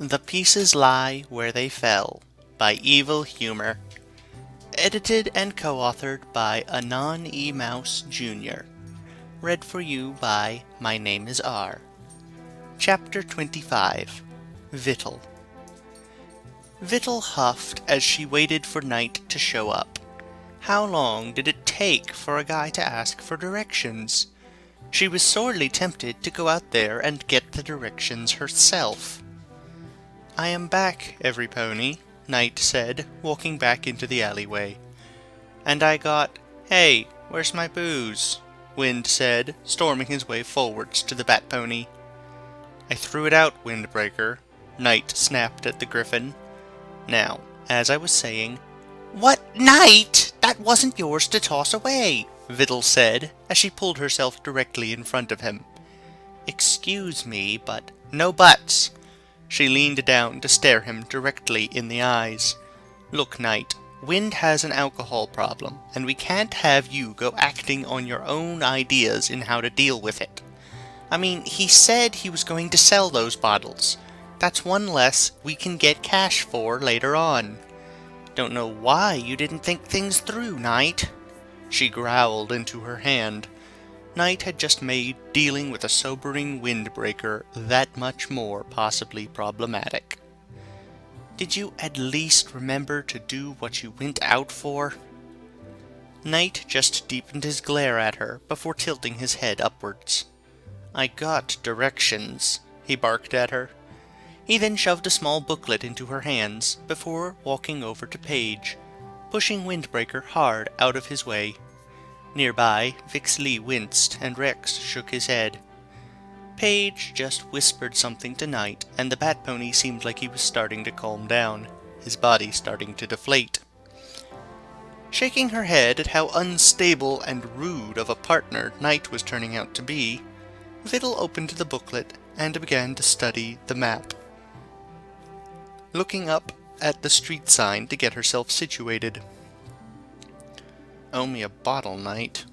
The Pieces Lie Where They Fell by Evil Humor. Edited and co-authored by Anon E. Mouse Jr. Read for you by My Name is R. Chapter 25. Xvital. Xvital huffed as she waited for night to show up. How long did it take for a guy to ask for directions? She was sorely tempted to go out there and get the directions herself. "I am back, every pony," Night said, walking back into the alleyway. "And I got— Hey, where's my booze?" Wind said, storming his way forwards to the Bat Pony. "I threw it out, Windbreaker," Night snapped at the Griffin. "Now, as I was saying—" "What, Night? That wasn't yours to toss away," Xvital said, as she pulled herself directly in front of him. "Excuse me, but—" "No buts!" She leaned down to stare him directly in the eyes. "Look, Night, Wind has an alcohol problem, and we can't have you go acting on your own ideas in how to deal with it. I mean, he said he was going to sell those bottles. That's one less we can get cash for later on. Don't know why you didn't think things through, Night." She growled into her hand. Night had just made dealing with a sobering windbreaker that much more possibly problematic. "Did you at least remember to do what you went out for?" Night just deepened his glare at her before tilting his head upwards. "I got directions," he barked at her. He then shoved a small booklet into her hands before walking over to Paige, pushing Windbreaker hard out of his way. Nearby, Vixley winced and Rex shook his head. Paige just whispered something to Night, and the Bat Pony seemed like he was starting to calm down, his body starting to deflate. Shaking her head at how unstable and rude of a partner Night was turning out to be, Xvital opened the booklet and began to study the map, looking up at the street sign to get herself situated. "Owe me a bottle, Night."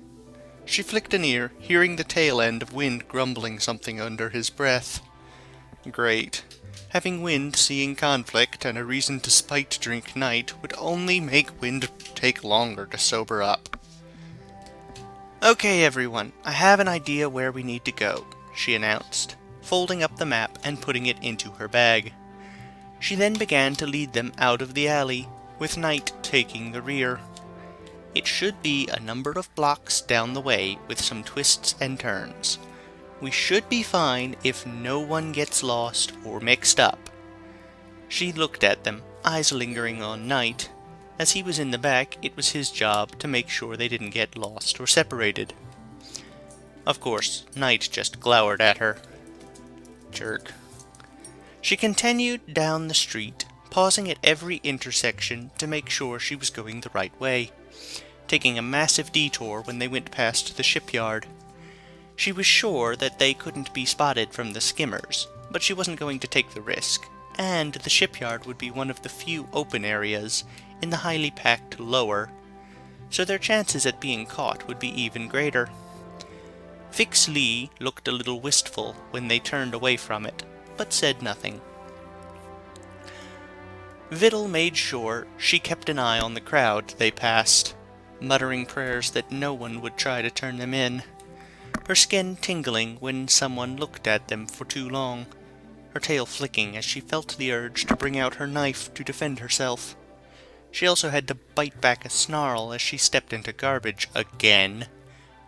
She flicked an ear, hearing the tail end of Wind grumbling something under his breath. Great. Having Wind seeing conflict and a reason to spite drink Night would only make Wind take longer to sober up. "Okay, everyone, I have an idea where we need to go," she announced, folding up the map and putting it into her bag. She then began to lead them out of the alley, with Night taking the rear. It should be a number of blocks down the way with some twists and turns. We should be fine if no one gets lost or mixed up. She looked at them, eyes lingering on Night. As he was in the back, it was his job to make sure they didn't get lost or separated. Of course, Night just glowered at her. Jerk. She continued down the street, pausing at every intersection to make sure she was going the right way, taking a massive detour when they went past the shipyard. She was sure that they couldn't be spotted from the skimmers, but she wasn't going to take the risk, and the shipyard would be one of the few open areas in the highly packed lower, so their chances at being caught would be even greater. Vixley looked a little wistful when they turned away from it, but said nothing. Xvital made sure she kept an eye on the crowd they passed, muttering prayers that no one would try to turn them in, her skin tingling when someone looked at them for too long, her tail flicking as she felt the urge to bring out her knife to defend herself. She also had to bite back a snarl as she stepped into garbage again,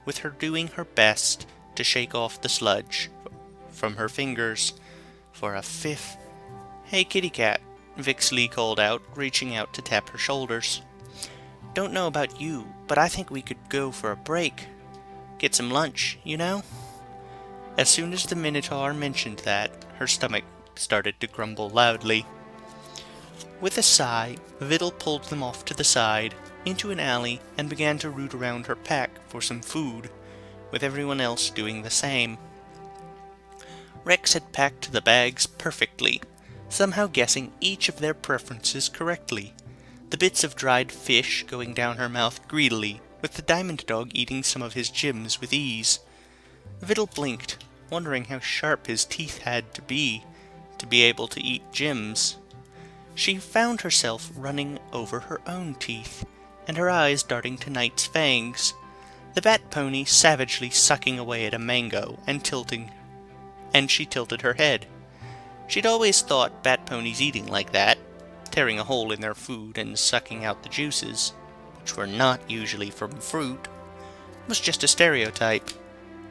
with her doing her best to shake off the sludge from her fingers for a fifth. "Hey, kitty cat," Vixley called out, reaching out to tap her shoulders. "Don't know about you, but I think we could go for a break. Get some lunch, you know?" As soon as the Minotaur mentioned that, her stomach started to grumble loudly. With a sigh, Xvital pulled them off to the side, into an alley, and began to root around her pack for some food, with everyone else doing the same. Rex had packed the bags perfectly, somehow guessing each of their preferences correctly, the bits of dried fish going down her mouth greedily, with the diamond dog eating some of his gems with ease. Xvital blinked, wondering how sharp his teeth had to be to be able to eat gems. She found herself running over her own teeth, and her eyes darting to Knight's fangs, the bat pony savagely sucking away at a mango and she tilted her head. She'd always thought bat ponies eating like that, tearing a hole in their food and sucking out the juices, which were not usually from fruit, was just a stereotype.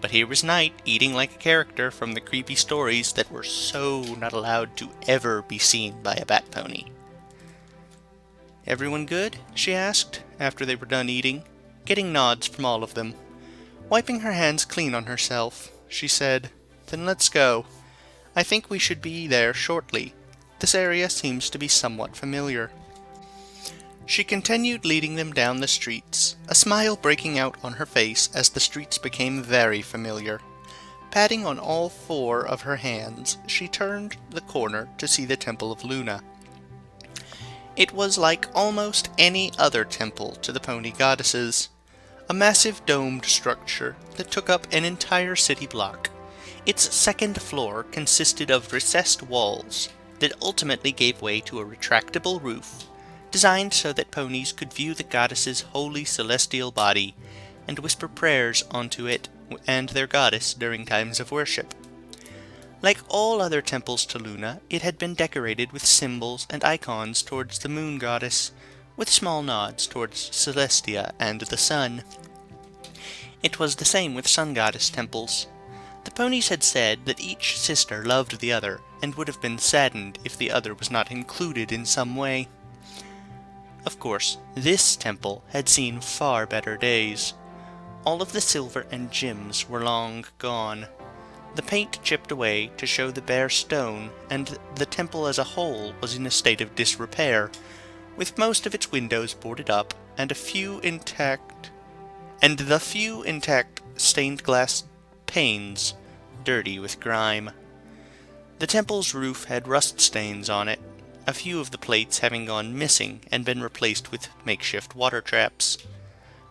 But here was Knight eating like a character from the creepy stories that were so not allowed to ever be seen by a bat pony. "Everyone good?" she asked, after they were done eating, getting nods from all of them. Wiping her hands clean on herself, she said, "Then let's go. I think we should be there shortly. This area seems to be somewhat familiar." She continued leading them down the streets, a smile breaking out on her face as the streets became very familiar. Patting on all four of her hands, she turned the corner to see the Temple of Luna. It was like almost any other temple to the pony goddesses, a massive domed structure that took up an entire city block. Its second floor consisted of recessed walls that ultimately gave way to a retractable roof, designed so that ponies could view the goddess's holy celestial body and whisper prayers onto it and their goddess during times of worship. Like all other temples to Luna, it had been decorated with symbols and icons towards the moon goddess, with small nods towards Celestia and the sun. It was the same with sun goddess temples. The ponies had said that each sister loved the other and would have been saddened if the other was not included in some way. Of course, this temple had seen far better days. All of the silver and gems were long gone. The paint chipped away to show the bare stone, and the temple as a whole was in a state of disrepair, with most of its windows boarded up and the few intact stained glass panes dirty with grime. The temple's roof had rust stains on it, a few of the plates having gone missing and been replaced with makeshift water traps.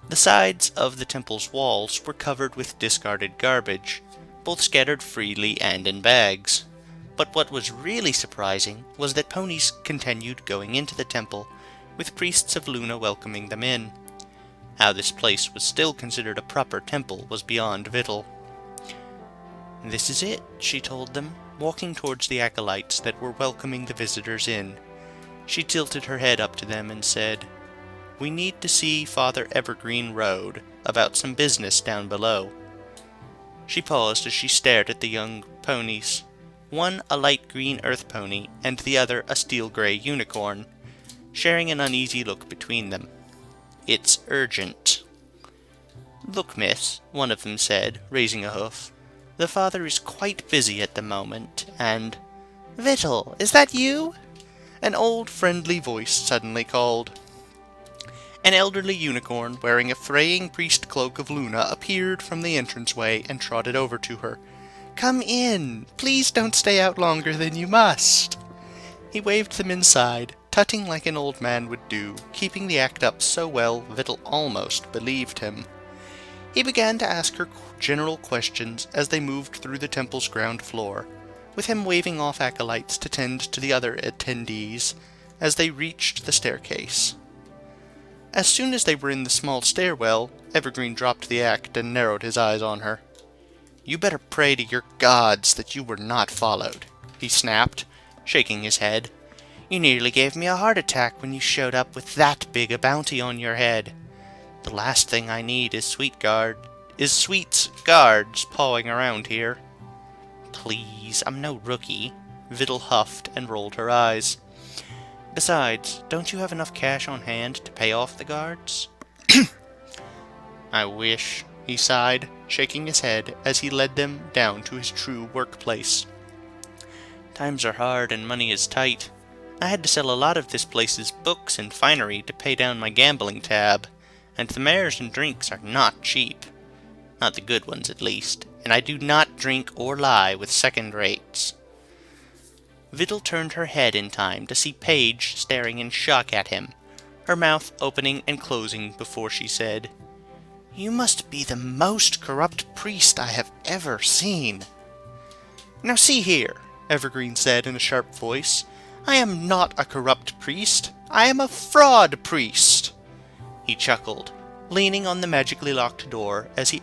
The sides of the temple's walls were covered with discarded garbage, both scattered freely and in bags. But what was really surprising was that ponies continued going into the temple, with priests of Luna welcoming them in. How this place was still considered a proper temple was beyond Xvital. "This is it," she told them, walking towards the acolytes that were welcoming the visitors in. She tilted her head up to them and said, "We need to see Father Evergreen Road about some business down below." She paused as she stared at the young ponies, one a light green earth pony and the other a steel-gray unicorn, sharing an uneasy look between them. "It's urgent." "Look, miss," one of them said, raising a hoof. "The father is quite busy at the moment, and—" "Xvital, is that you?" an old, friendly voice suddenly called. An elderly unicorn, wearing a fraying priest cloak of Luna, appeared from the entranceway and trotted over to her. "Come in! Please don't stay out longer than you must!" He waved them inside, tutting like an old man would do, keeping the act up so well Xvital almost believed him. He began to ask her general questions as they moved through the temple's ground floor, with him waving off acolytes to tend to the other attendees as they reached the staircase. As soon as they were in the small stairwell, Evergreen dropped the act and narrowed his eyes on her. "You better pray to your gods that you were not followed," he snapped, shaking his head. "You nearly gave me a heart attack when you showed up with that big a bounty on your head. The last thing I need is Sweet's guards pawing around here." "Please, I'm no rookie," Xvital huffed and rolled her eyes. "Besides, don't you have enough cash on hand to pay off the guards?" "I wish," he sighed, shaking his head as he led them down to his true workplace. "Times are hard and money is tight. I had to sell a lot of this place's books and finery to pay down my gambling tab, and the mares and drinks are not cheap. Not the good ones, at least, and I do not drink or lie with second rates." Xvital turned her head in time to see Paige staring in shock at him, her mouth opening and closing before she said, "You must be the most corrupt priest I have ever seen." "Now see here," Evergreen said in a sharp voice. "I am not a corrupt priest. I am a fraud priest." He chuckled, leaning on the magically locked door as he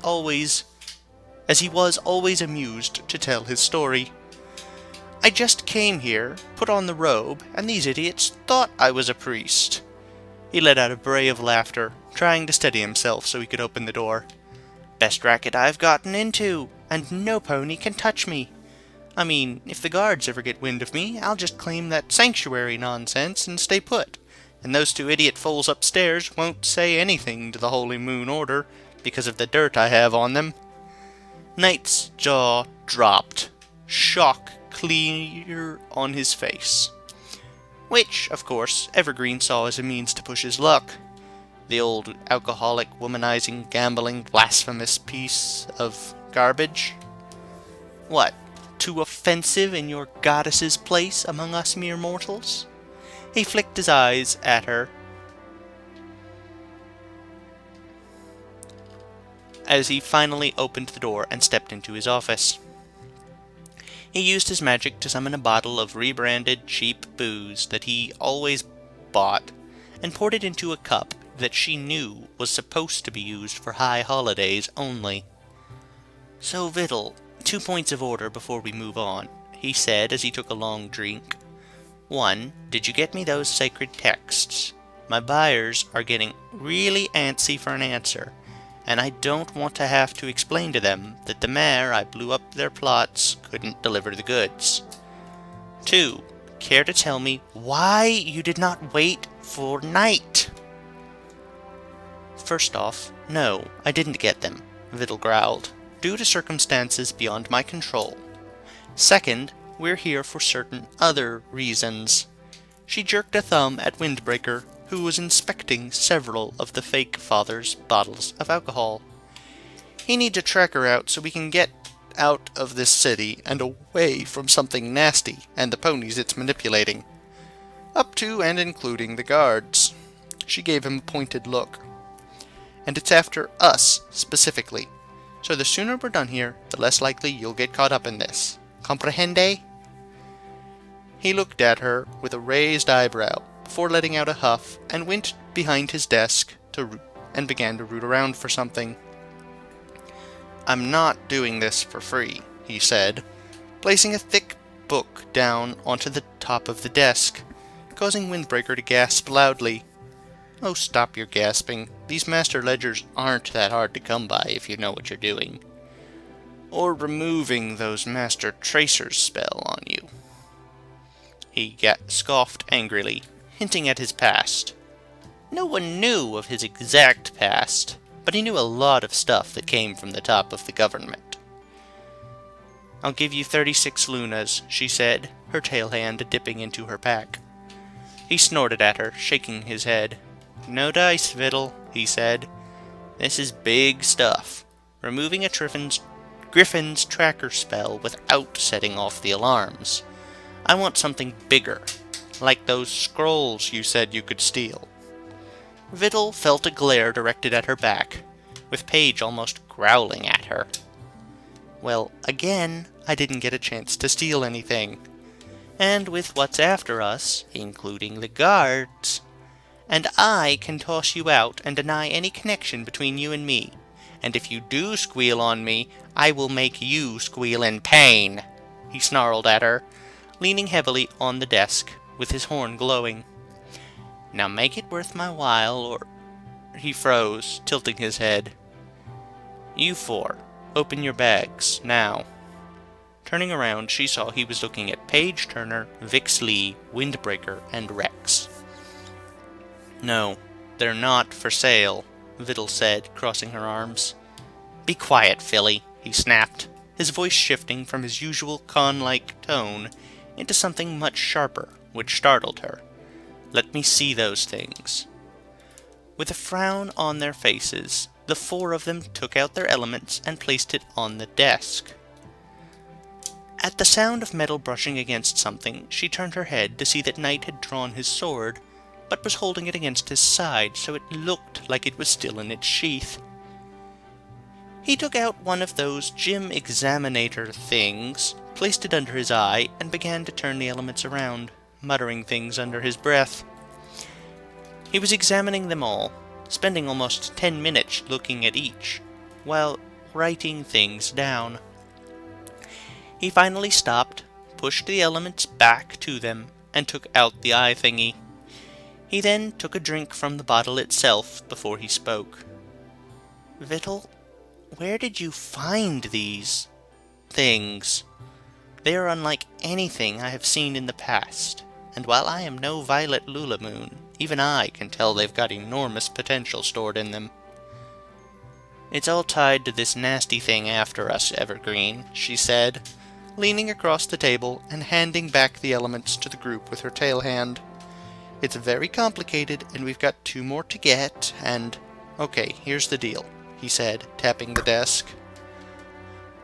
was always amused to tell his story. "I just came here, put on the robe, and these idiots thought I was a priest." He let out a bray of laughter, trying to steady himself so he could open the door. "Best racket I've gotten into, and no pony can touch me. I mean, if the guards ever get wind of me, I'll just claim that sanctuary nonsense and stay put, and those two idiot foals upstairs won't say anything to the Holy Moon Order because of the dirt I have on them." Knight's jaw dropped, shock clear on his face. Which, of course, Evergreen saw as a means to push his luck. The old alcoholic, womanizing, gambling, blasphemous piece of garbage. What, too offensive in your goddess's place among us mere mortals? He flicked his eyes at her as he finally opened the door and stepped into his office. He used his magic to summon a bottle of rebranded cheap booze that he always bought and poured it into a cup that she knew was supposed to be used for high holidays only. "So, Xvital, 2 points of order before we move on," he said as he took a long drink. "1. Did you get me those sacred texts? My buyers are getting really antsy for an answer, and I don't want to have to explain to them that the mare I blew up their plots couldn't deliver the goods. 2. Care to tell me why you did not wait for night?" "First off, no, I didn't get them," Xvital growled, "due to circumstances beyond my control. Second, we're here for certain other reasons." She jerked a thumb at Windbreaker, who was inspecting several of the fake father's bottles of alcohol. "He needs to track her out so we can get out of this city and away from something nasty and the ponies it's manipulating. Up to and including the guards." She gave him a pointed look. "And it's after us, specifically. So the sooner we're done here, the less likely you'll get caught up in this. Comprehende?" He looked at her with a raised eyebrow before letting out a huff and went behind his desk and began to root around for something. "I'm not doing this for free," he said, placing a thick book down onto the top of the desk, causing Windbreaker to gasp loudly. "Oh, stop your gasping. These master ledgers aren't that hard to come by if you know what you're doing. Or removing those master tracers spell on you." He scoffed angrily, hinting at his past. No one knew of his exact past, but he knew a lot of stuff that came from the top of the government. "I'll give you 36 lunas," she said, her tail hand dipping into her pack. He snorted at her, shaking his head. "No dice, Xvital," he said. "This is big stuff. Removing a Griffin's tracker spell without setting off the alarms. I want something bigger, like those scrolls you said you could steal." Xvital felt a glare directed at her back, with Paige almost growling at her. "Well, again, I didn't get a chance to steal anything. And with what's after us, including the guards, and I can toss you out and deny any connection between you and me. And if you do squeal on me, I will make you squeal in pain," he snarled at her, leaning heavily on the desk, with his horn glowing. "Now make it worth my while, or—" He froze, tilting his head. "You four, open your bags, now." Turning around, she saw he was looking at Paige Turner, Vix Lee, Windbreaker, and Rex. "No, they're not for sale," Xvital said, crossing her arms. "Be quiet, Philly," he snapped, his voice shifting from his usual con-like tone into something much sharper, which startled her. "Let me see those things." With a frown on their faces, the 4 of them took out their elements and placed it on the desk. At the sound of metal brushing against something, she turned her head to see that Knight had drawn his sword, but was holding it against his side so it looked like it was still in its sheath. He took out one of those gym examinator things, placed it under his eye, and began to turn the elements around, muttering things under his breath. He was examining them all, spending almost 10 minutes looking at each, while writing things down. He finally stopped, pushed the elements back to them, and took out the eye thingy. He then took a drink from the bottle itself before he spoke. "Vital, where did you find these things? They are unlike anything I have seen in the past, and while I am no Violet Lulamoon, even I can tell they've got enormous potential stored in them." "It's all tied to this nasty thing after us, Evergreen," she said, leaning across the table and handing back the elements to the group with her tail hand. "It's very complicated, and we've got 2 more to get, and... Okay, here's the deal," he said, tapping the desk.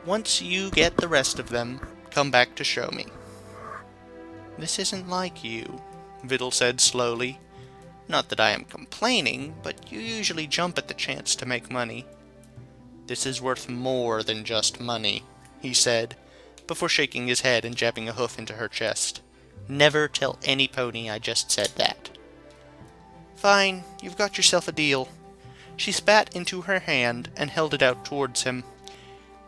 "Once you get the rest of them, come back to show me." "This isn't like you," Vital said slowly. "Not that I am complaining, but you usually jump at the chance to make money." "This is worth more than just money," he said, before shaking his head and jabbing a hoof into her chest. "Never tell any pony I just said that." "Fine, you've got yourself a deal." She spat into her hand and held it out towards him.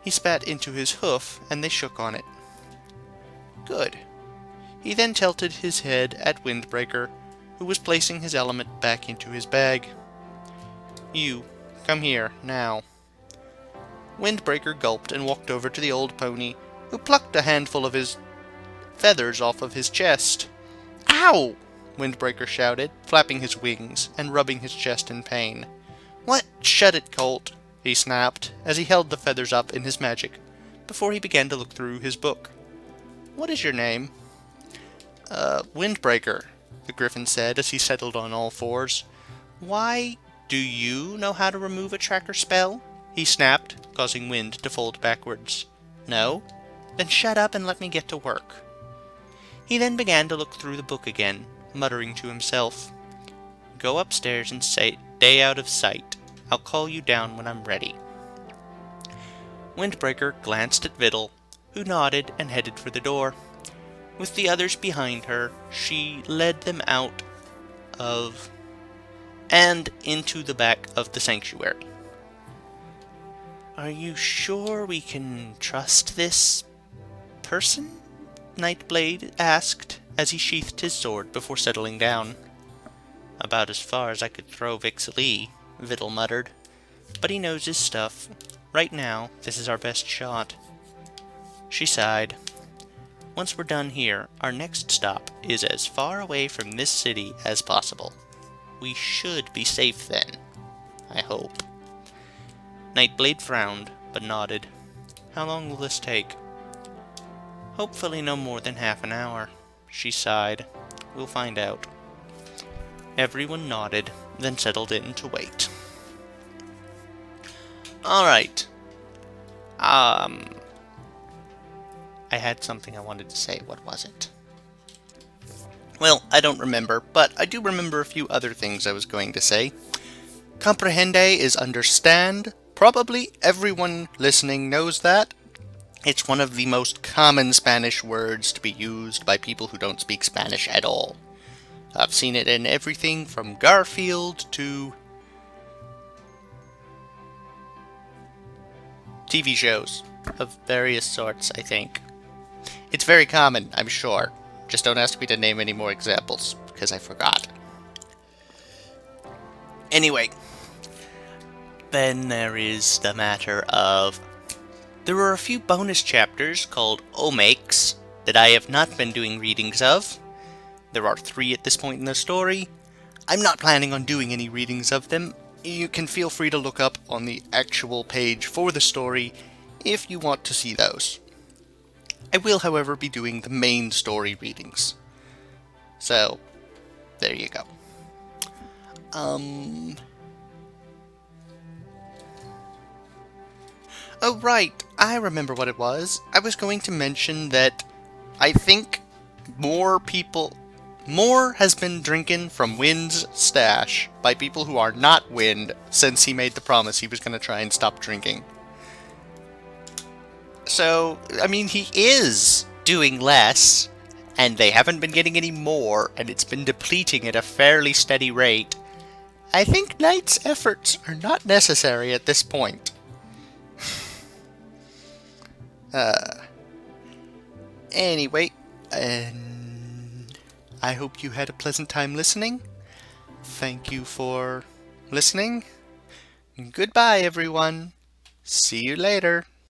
He spat into his hoof, and they shook on it. "Good." He then tilted his head at Windbreaker, who was placing his element back into his bag. "You, come here, now." Windbreaker gulped and walked over to the old pony, who plucked a handful of his feathers off of his chest. "Ow!" Windbreaker shouted, flapping his wings and rubbing his chest in pain. "What? Shut it, Colt," he snapped, as he held the feathers up in his magic, before he began to look through his book. "What is your name?" Windbreaker," the griffin said as he settled on all fours. "Why, do you know how to remove a tracker spell?" he snapped, causing Wind to fold backwards. "No? Then shut up and let me get to work." He then began to look through the book again, muttering to himself. "Go upstairs and stay out of sight. I'll call you down when I'm ready." Windbreaker glanced at Vital, who nodded and headed for the door. With the others behind her, she led them out of and into the back of the sanctuary. "Are you sure we can trust this person?" Nightblade asked, as he sheathed his sword before settling down. "About as far as I could throw Vixalee," Vital muttered. "But he knows his stuff. Right now, this is our best shot." She sighed. "Once we're done here, our next stop is as far away from this city as possible. We should be safe then. I hope." Nightblade frowned, but nodded. "How long will this take?" "Hopefully no more than half an hour." She sighed. "We'll find out." Everyone nodded, then settled in to wait. Alright. I had something I wanted to say. What was it? Well, I don't remember, but I do remember a few other things I was going to say. Comprehende is understand. Probably everyone listening knows that. It's one of the most common Spanish words to be used by people who don't speak Spanish at all. I've seen it in everything from Garfield to TV shows of various sorts, I think. It's very common, I'm sure. Just don't ask me to name any more examples, because I forgot. Anyway, then there is the matter of... There are a few bonus chapters called Omakes that I have not been doing readings of. There are 3 at this point in the story. I'm not planning on doing any readings of them. You can feel free to look up on the actual page for the story if you want to see those. I will, however, be doing the main story readings. So, there you go. Oh, right. I remember what it was. I was going to mention that I think more has been drinking from Wind's stash by people who are not Wind since he made the promise he was going to try and stop drinking. So, I mean, he is doing less, and they haven't been getting any more, and it's been depleting at a fairly steady rate. I think Knight's efforts are not necessary at this point. Anyway, and I hope you had a pleasant time listening. Thank you for listening. Goodbye, everyone. See you later.